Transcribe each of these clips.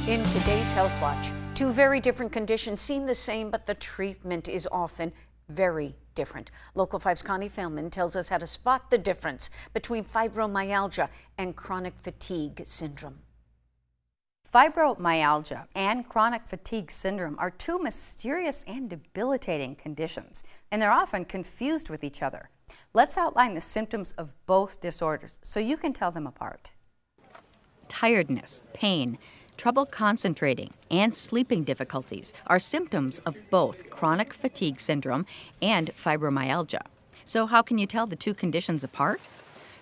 In today's Health Watch, two very different conditions seem the same, but the treatment is often very different. Local 5's Connie Feldman tells us how to spot the difference between fibromyalgia and chronic fatigue syndrome. Fibromyalgia and chronic fatigue syndrome are two mysterious and debilitating conditions, and they're often confused with each other. Let's outline the symptoms of both disorders so you can tell them apart. Tiredness, pain, trouble concentrating, and sleeping difficulties are symptoms of both chronic fatigue syndrome and fibromyalgia. So how can you tell the two conditions apart?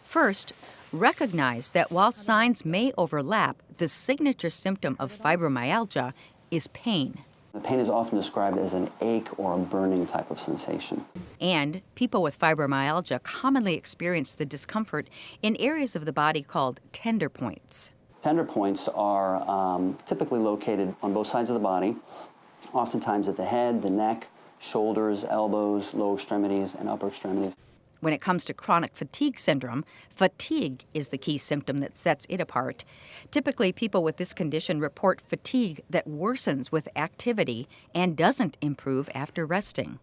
First, recognize that while signs may overlap, the signature symptom of fibromyalgia is pain. The pain is often described as an ache or a burning type of sensation. And people with fibromyalgia commonly experience the discomfort in areas of the body called tender points. Tender points are typically located on both sides of the body, oftentimes at the head, the neck, shoulders, elbows, lower extremities, and upper extremities. When it comes to chronic fatigue syndrome, fatigue is the key symptom that sets it apart. Typically, people with this condition report fatigue that worsens with activity and doesn't improve after resting.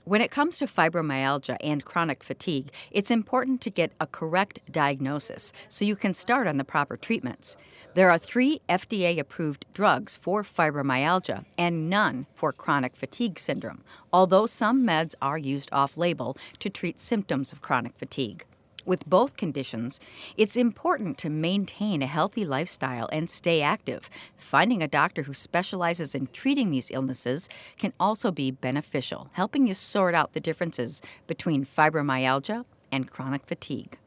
When it comes to fibromyalgia and chronic fatigue, it's important to get a correct diagnosis so you can start on the proper treatments. There are 3 FDA-approved drugs for fibromyalgia and none for chronic fatigue syndrome, although some meds are used off-label to treat symptoms of chronic fatigue. With both conditions, it's important to maintain a healthy lifestyle and stay active. Finding a doctor who specializes in treating these illnesses can also be beneficial, helping you sort out the differences between fibromyalgia and chronic fatigue.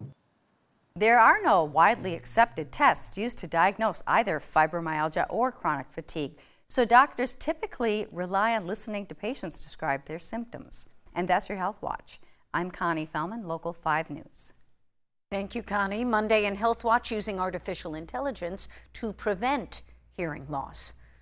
There are no widely accepted tests used to diagnose either fibromyalgia or chronic fatigue, so doctors typically rely on listening to patients describe their symptoms. And that's your Health Watch. I'm Connie Feldman, Local 5 News. Thank you, Connie. Monday in Health Watch, using artificial intelligence to prevent hearing loss.